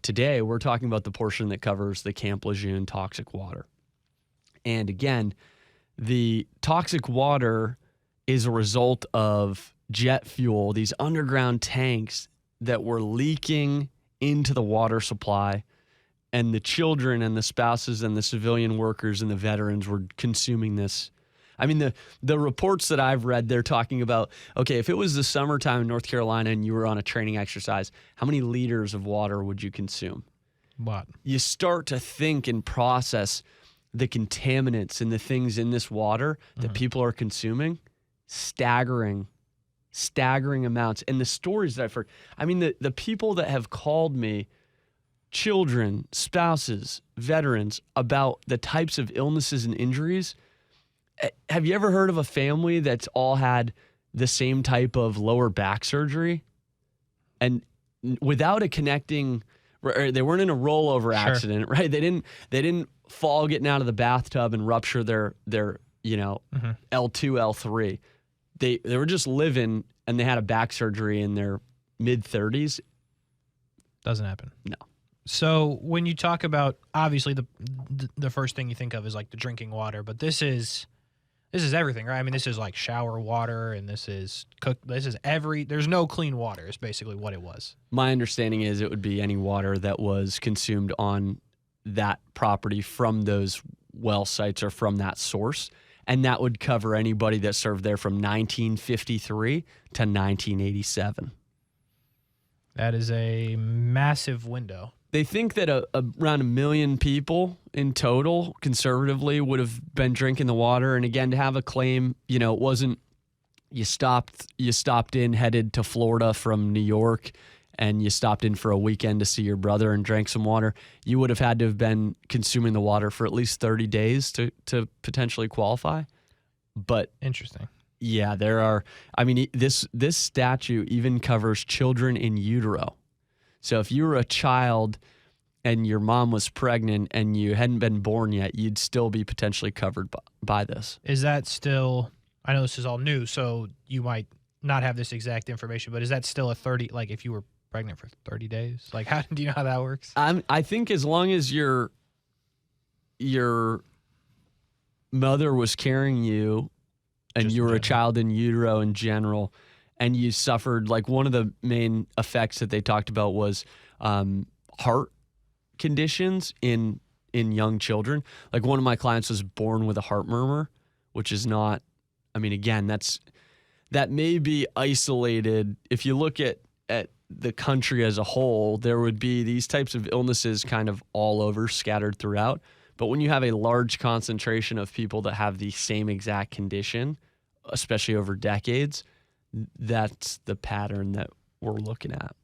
Today, we're talking about the portion that covers the Camp Lejeune toxic water. And again, the toxic water is a result of jet fuel, these underground tanks that were leaking into the water supply, and the children and the spouses and the civilian workers and the veterans were consuming this. I mean, the reports that I've read, they're talking about, okay, if it was the summertime in North Carolina and you were on a training exercise, how many liters of water would you consume? What? You start to think and process the contaminants and the things in this water that people are consuming. Staggering amounts. And the stories that I've heard, I mean, the people that have called me, children, spouses, veterans, about the types of illnesses and injuries. Have you ever heard of a family that's all had the same type of lower back surgery? And without a connecting, they weren't in a rollover accident, right? They didn't fall getting out of the bathtub and rupture their L2, L3. They were just living, and they had a back surgery in their mid-30s. Doesn't happen. No. So when you talk about, obviously the first thing you think of is like the drinking water, but this is everything, right? I mean, this is like shower water, and this is there's no clean water is basically what it was. My understanding is it would be any water that was consumed on that property from those well sites or from that source. And that would cover anybody that served there from 1953 to 1987. That is a massive window. They think that around 1 million people in total, conservatively, would have been drinking the water. And again, to have a claim, it wasn't you stopped in, headed to Florida from New York, and you stopped in for a weekend to see your brother and drank some water. You would have had to have been consuming the water for at least 30 days to potentially qualify. But interesting. Yeah, there are. I mean, this statute even covers children in utero. So if you were a child and your mom was pregnant and you hadn't been born yet, you'd still be potentially covered by this. Is that still, I know this is all new, so you might not have this exact information, but is that still a 30, like if you were pregnant for 30 days? Like, do you know how that works? I think as long as your mother was carrying you and just you were a child in utero in general, and you suffered, like one of the main effects that they talked about was heart conditions in young children. Like one of my clients was born with a heart murmur, which is not, I mean, again, that may be isolated. If you look at the country as a whole, there would be these types of illnesses kind of all over, scattered throughout. But when you have a large concentration of people that have the same exact condition, especially over decades, that's the pattern that we're looking at.